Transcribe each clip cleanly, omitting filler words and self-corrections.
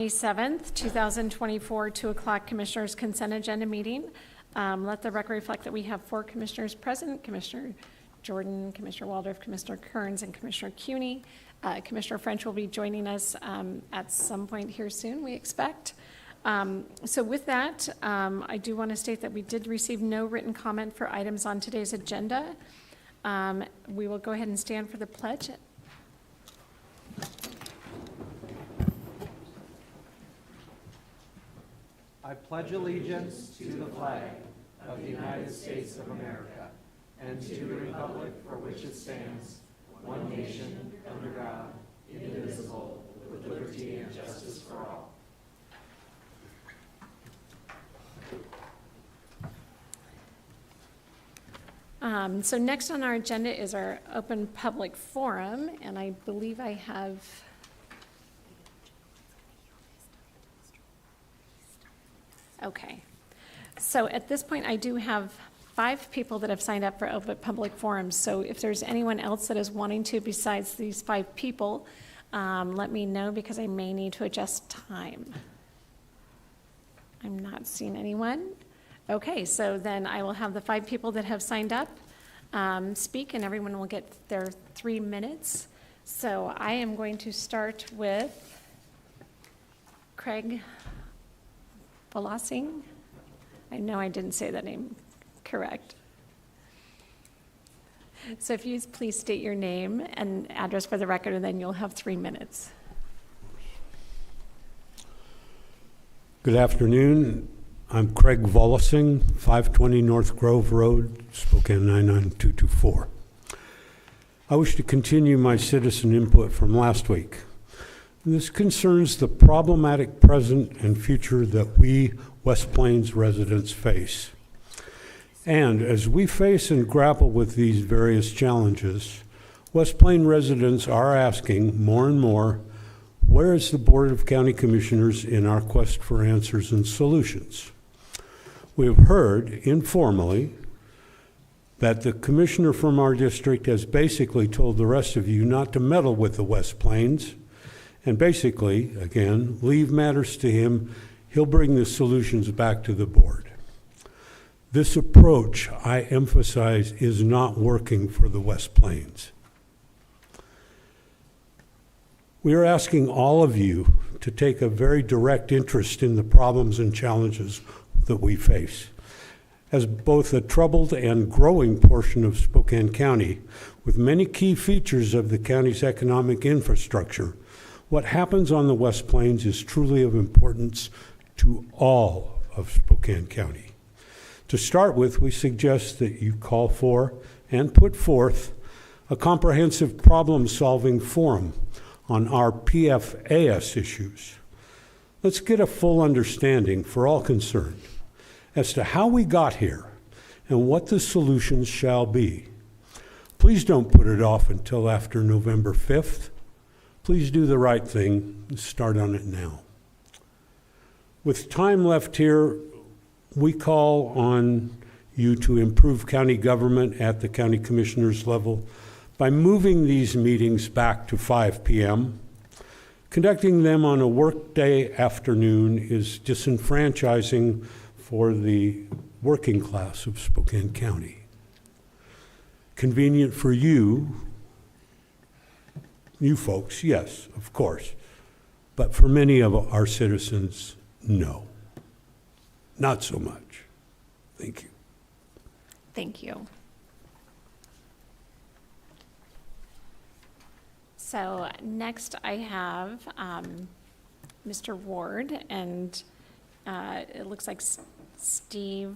May 7th, 2024, 2 o'clock Commissioners' Consent Agenda meeting. Let the record reflect that we have 4 commissioners present: Commissioner Jordan, Commissioner Waldorf, Commissioner Kearns, and Commissioner Cuney. Commissioner French will be joining us at some point here soon, we expect. So with that, I do want to state that we did receive no written comment for items on today's agenda. We will go ahead and stand for the pledge. I pledge allegiance to the flag of the United States of America and to the republic for which it stands, one nation, under God, indivisible, with liberty and justice for all. So next on our agenda is our open public forum, and I believe I have okay. So at this point, I do have 5 people that have signed up for open public forums. So if there's anyone else that is wanting to besides these 5 people, let me know, because I may need to adjust time. I'm not seeing anyone. Okay, so then I will have the 5 people that have signed up speak, and everyone will get their 3 minutes. So I am going to start with Craig Volossing. I know I didn't say that name correct. So if you please state your name and address for the record, and then you'll have 3 minutes. Good afternoon. I'm Craig Volossing, 520 North Grove Road, Spokane 99224. I wish to continue my citizen input from last week. This concerns the problematic present and future that we West Plains residents face. And as we face and grapple with these various challenges, West Plains residents are asking more and more, where is the Board of County Commissioners in our quest for answers and solutions? We have heard informally that the commissioner from our district has basically told the rest of you not to meddle with the West Plains, and basically, again, leave matters to him. He'll bring the solutions back to the board. This approach, I emphasize, is not working for the West Plains. We are asking all of you to take a very direct interest in the problems and challenges that we face. As both a troubled and growing portion of Spokane County, with many key features of the county's economic infrastructure, what happens on the West Plains is truly of importance to all of Spokane County. To start with, we suggest that you call for and put forth a comprehensive problem-solving forum on our PFAS issues. Let's get a full understanding for all concerned as to how we got here and what the solutions shall be. Please don't put it off until after November 5th. Please do the right thing and start on it now. With time left here, we call on you to improve county government at the county commissioners level by moving these meetings back to 5 p.m. Conducting them on a workday afternoon is disenfranchising for the working class of Spokane County. Convenient for you folks, yes, of course, but for many of our citizens, no, not so much. Thank you. Thank you. So next I have Mr. Ward, and it looks like Steve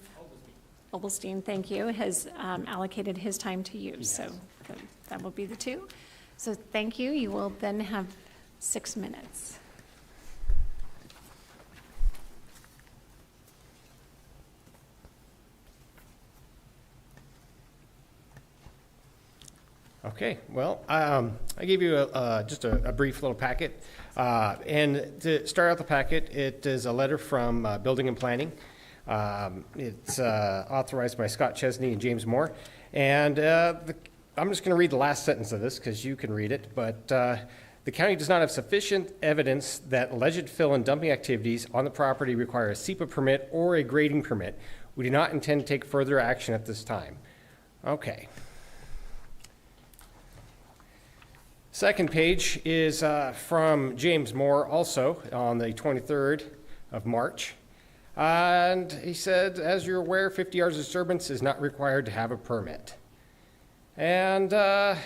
Obelstein, thank you, has allocated his time to you. Yes. So that will be the 2. So thank you. You will then have 6 minutes. Okay, well, I gave you just a brief little packet. And to start out the packet, it is a letter from Building and Planning. It's authorized by Scott Chesney and James Moore. And I'm just going to read the last sentence of this because you can read it. But The county does not have sufficient evidence that alleged fill and dumping activities on the property require a SEPA permit or a grading permit. We do not intend to take further action at this time. Okay. Second page is from James Moore, also on the 23rd of March. And he said, as you're aware, 50 yards of disturbance is not required to have a permit. And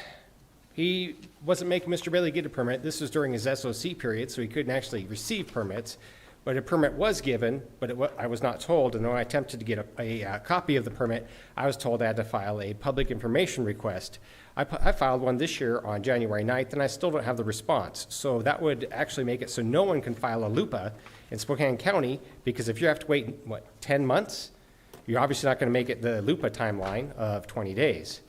he wasn't making Mr. Bailey get a permit. This was during his SOC period, so he couldn't actually receive permits. But a permit was given, but I was not told. And when I attempted to get a copy of the permit, I was told I had to file a public information request. I filed one this year on January 9th, and I still don't have the response. So that would actually make it so no one can file a LUPA in Spokane County, because if you have to wait, 10 months? You're obviously not going to make it the LUPA timeline of 20 days.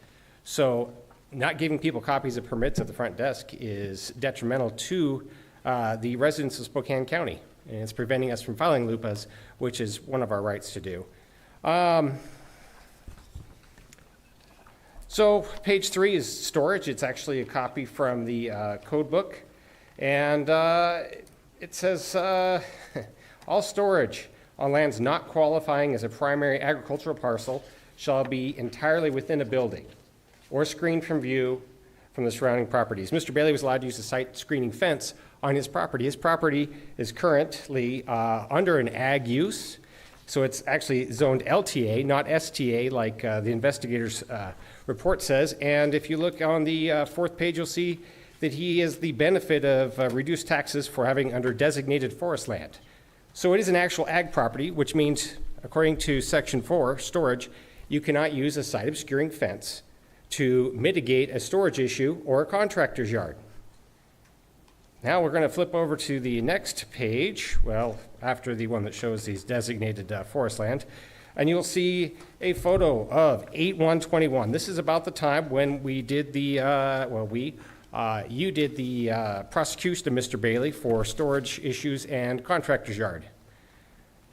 So not giving people copies of permits at the front desk is detrimental to the residents of Spokane County. And it's preventing us from filing LUPAs, which is one of our rights to do. So page 3 is storage. It's actually a copy from the code book. And it says, all storage on lands not qualifying as a primary agricultural parcel shall be entirely within a building or screened from view from the surrounding properties. Mr. Bailey was allowed to use a site screening fence on his property. His property is currently under an ag use, so it's actually zoned LTA, not STA, like the investigator's report says. And if you look on the fourth page, you'll see that he has the benefit of reduced taxes for having under designated forest land. So it is an actual ag property, which means, according to Section 4, storage, you cannot use a site obscuring fence to mitigate a storage issue or a contractor's yard. Now we're going to flip over to the next page, well, after the one that shows these designated forest land, and you'll see a photo of 8/1/21. This is about the time when we did the, you did the prosecution of Mr. Bailey for storage issues and contractor's yard.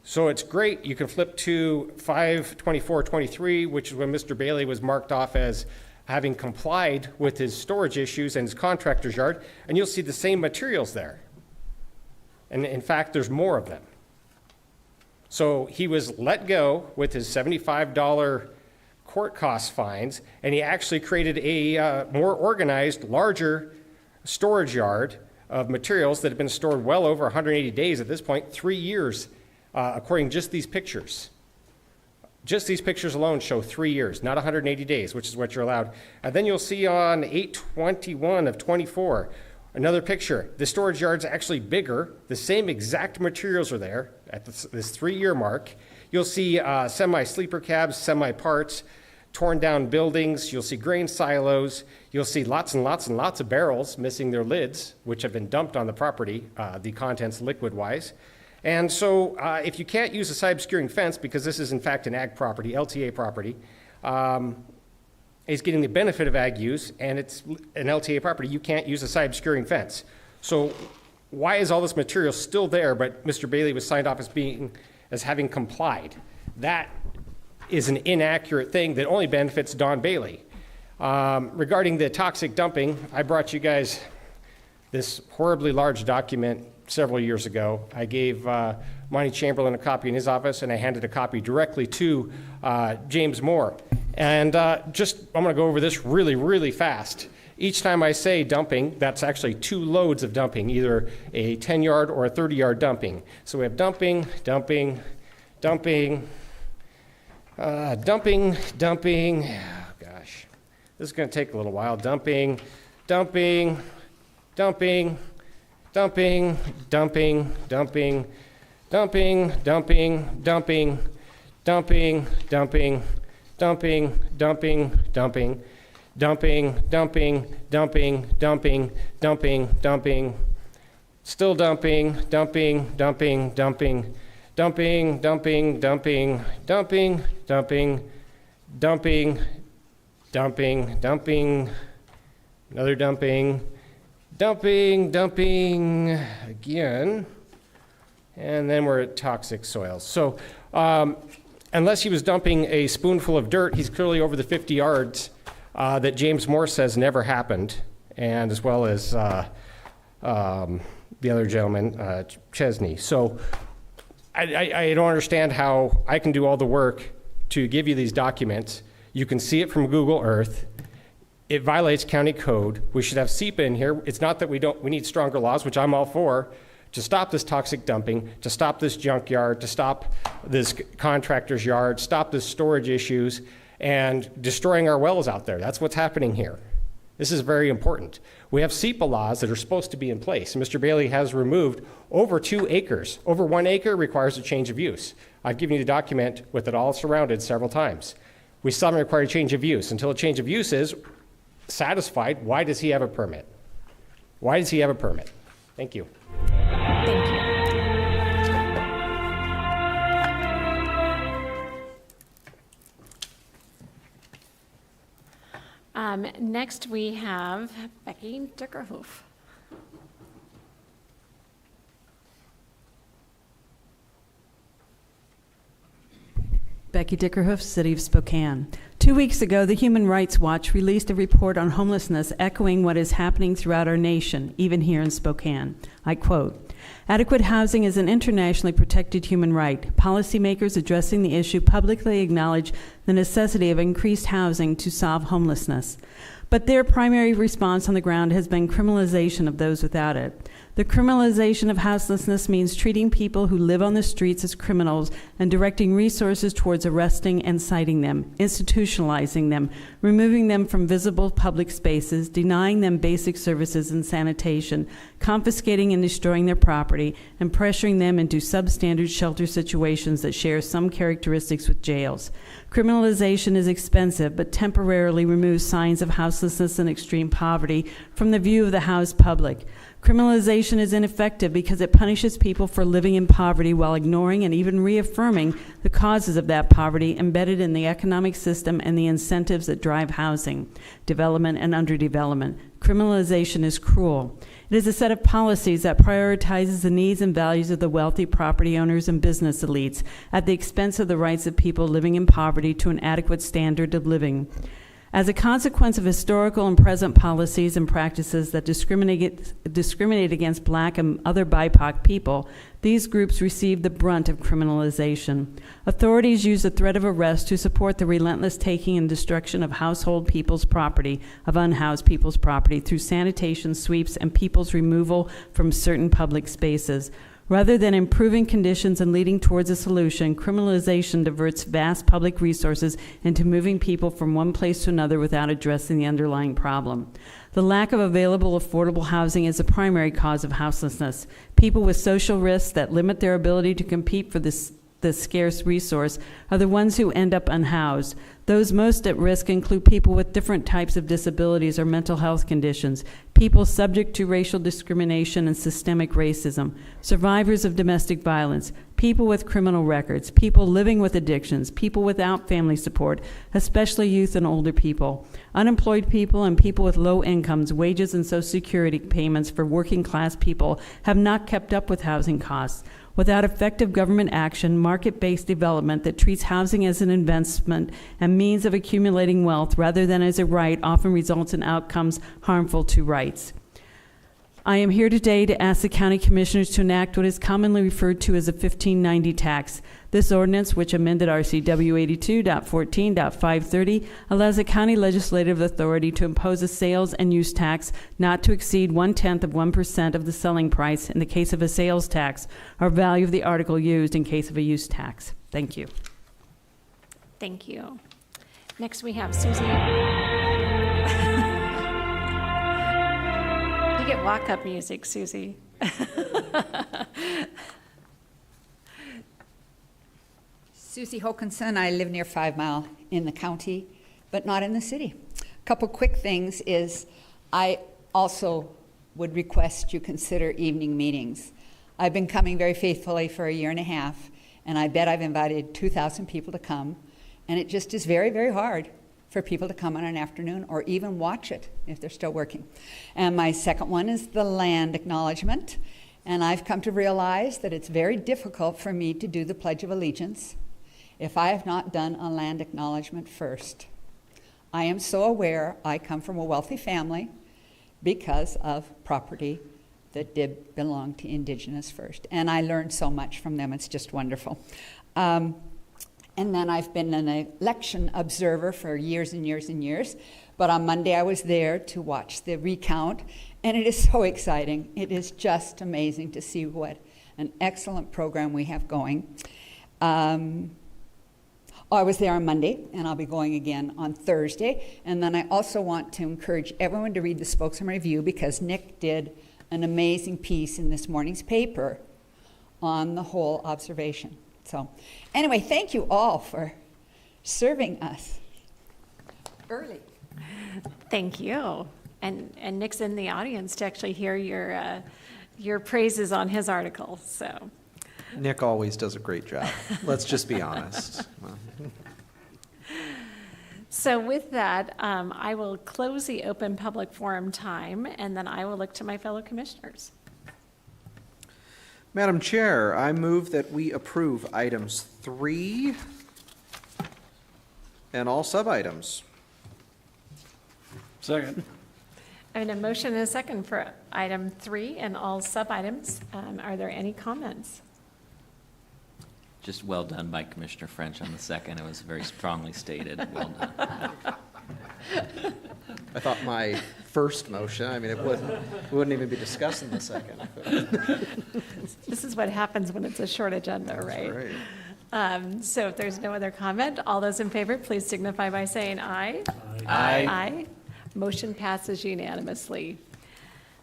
So it's great. You can flip to 5/24/23, which is when Mr. Bailey was marked off as having complied with his storage issues and his contractor's yard, and you'll see the same materials there. And in fact, there's more of them. So he was let go with his $75 court cost fines, and he actually created a more organized, larger storage yard of materials that have been stored well over 180 days at this point, 3 years, according to just these pictures. Just these pictures alone show 3 years, not 180 days, which is what you're allowed. And then you'll see on 8/21/24, another picture. The storage yard's actually bigger. The same exact materials are there at this 3-year mark. You'll see semi-sleeper cabs, semi-parts, torn down buildings. You'll see grain silos. You'll see lots and lots and lots of barrels missing their lids, which have been dumped on the property, the contents liquid-wise. And so if you can't use a site obscuring fence, because this is in fact an ag property, LTA property, is getting the benefit of ag use, and it's an LTA property, you can't use a site obscuring fence. So why is all this material still there, but Mr. Bailey was signed off as having complied? That is an inaccurate thing that only benefits Don Bailey. Regarding the toxic dumping, I brought you guys this horribly large document several years ago. I gave Monty Chamberlain a copy in his office, and I handed a copy directly to James Moore. And I'm going to go over this really, really fast. Each time I say dumping, that's actually 2 loads of dumping, either a 10-yard or a 30-yard dumping. So we have dumping, dumping, dumping, dumping, dumping. Oh, gosh, this is going to take a little while. Dumping, dumping, dumping, dumping, dumping, dumping, dumping, dumping, dumping, dumping, dumping, dumping, dumping, dumping, dumping, dumping, dumping, dumping, dumping, dumping, still dumping, dumping, dumping, dumping, dumping, dumping, dumping, dumping, dumping, dumping, dumping, dumping, another dumping, dumping, dumping again, and then we're at toxic soils. So unless he was dumping a spoonful of dirt, he's clearly over the 50 yards that James Moore says never happened, and as well as the other gentleman, Chesney. So I don't understand how I can do all the work to give you these documents. You can see it from Google Earth. It violates county code. We should have SEPA in here. It's not that we need stronger laws, which I'm all for, to stop this toxic dumping, to stop this junkyard, to stop this contractor's yard, stop this storage issues, and destroying our wells out there. That's what's happening here. This is very important. We have SEPA laws that are supposed to be in place. Mr. Bailey has removed over 2 acres. Over 1 acre requires a change of use. I've given you the document with it all surrounded several times. We still haven't required a change of use. Until a change of use is satisfied, why does he have a permit? Why does he have a permit? Thank you. Thank you. Next, we have Becky Dickerhoof. Becky Dickerhoof, City of Spokane. 2 weeks ago, the Human Rights Watch released a report on homelessness echoing what is happening throughout our nation, even here in Spokane. I quote, "Adequate housing is an internationally protected human right. Policymakers addressing the issue publicly acknowledge the necessity of increased housing to solve homelessness. But their primary response on the ground has been criminalization of those without it. The criminalization of houselessness means treating people who live on the streets as criminals and directing resources towards arresting and citing them, institutionalizing them, removing them from visible public spaces, denying them basic services and sanitation, confiscating and destroying their property, and pressuring them into substandard shelter situations that share some characteristics with jails. Criminalization is expensive, but temporarily removes signs of houselessness and extreme poverty from the view of the housed public. Criminalization is ineffective because it punishes people for living in poverty while ignoring and even reaffirming the causes of that poverty embedded in the economic system and the incentives that drive housing, development, and underdevelopment. Criminalization is cruel. It is a set of policies that prioritizes the needs and values of the wealthy property owners and business elites at the expense of the rights of people living in poverty to an adequate standard of living. As a consequence of historical and present policies and practices that discriminate against Black and other BIPOC people, these groups receive the brunt of criminalization. Authorities use the threat of arrest to support the relentless taking and destruction of household people's property, of unhoused people's property, through sanitation sweeps and people's removal from certain public spaces. Rather than improving conditions and leading towards a solution, criminalization diverts vast public resources into moving people from one place to another without addressing the underlying problem. The lack of available affordable housing is a primary cause of houselessness. People with social risks that limit their ability to compete for the scarce resource are the ones who end up unhoused. Those most at risk include people with different types of disabilities or mental health conditions, people subject to racial discrimination and systemic racism, survivors of domestic violence, people with criminal records, people living with addictions, people without family support, especially youth and older people, unemployed people, and people with low incomes. Wages and Social Security payments for working class people have not kept up with housing costs. Without effective government action, market-based development that treats housing as an investment and means of accumulating wealth rather than as a right often results in outcomes harmful to rights. I am here today to ask the county commissioners to enact what is commonly referred to as a 1590 tax. This ordinance, which amended RCW 82.14.530, allows the county legislative authority to impose a sales and use tax not to exceed 0.1% of the selling price in the case of a sales tax, or value of the article used in case of a use tax. Thank you. Thank you. Next, we have Susie. You get walk-up music, Susie. Susie Hokinson. I live near 5 Mile in the county, but not in the city. A couple quick things is I also would request you consider evening meetings. I've been coming very faithfully for 1.5 years, and I bet I've invited 2,000 people to come, and it just is very, very hard for people to come on an afternoon or even watch it if they're still working. And my second one is the land acknowledgement. And I've come to realize that it's very difficult for me to do the Pledge of Allegiance if I have not done a land acknowledgement first. I am so aware I come from a wealthy family because of property that did belong to Indigenous First. And I learned so much from them. It's just wonderful. And then I've been an election observer for years and years and years. But on Monday I was there to watch the recount, and it is so exciting. It is just amazing to see what an excellent program we have going. I was there on Monday, and I'll be going again on Thursday. And then I also want to encourage everyone to read the Spokesman Review, because Nick did an amazing piece in this morning's paper on the whole observation. So anyway, thank you all for serving us early. Thank you. And Nick's in the audience to actually hear your praises on his article, so. Nick always does a great job. Let's just be honest. So with that, I will close the open public forum time, and then I will look to my fellow commissioners. Madam Chair, I move that we approve items 3 and all sub-items. Second. I have a motion and a second for item 3 and all sub-items. Are there any comments? Just well done by Commissioner French on the second. It was very strongly stated. Well done. I thought my first motion, I mean, we wouldn't even be discussing the second. This is what happens when it's a short agenda, right? Right. So if there's no other comment, all those in favor, please signify by saying aye. Aye. Aye. Motion passes unanimously.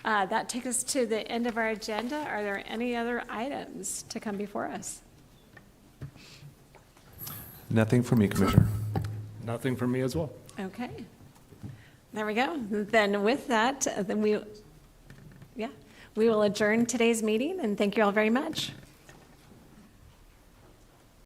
That takes us to the end of our agenda. Are there any other items to come before us? Nothing for me, Commissioner. Nothing from me as well. Okay. There we go. Then with that, we will adjourn today's meeting, and thank you all very much.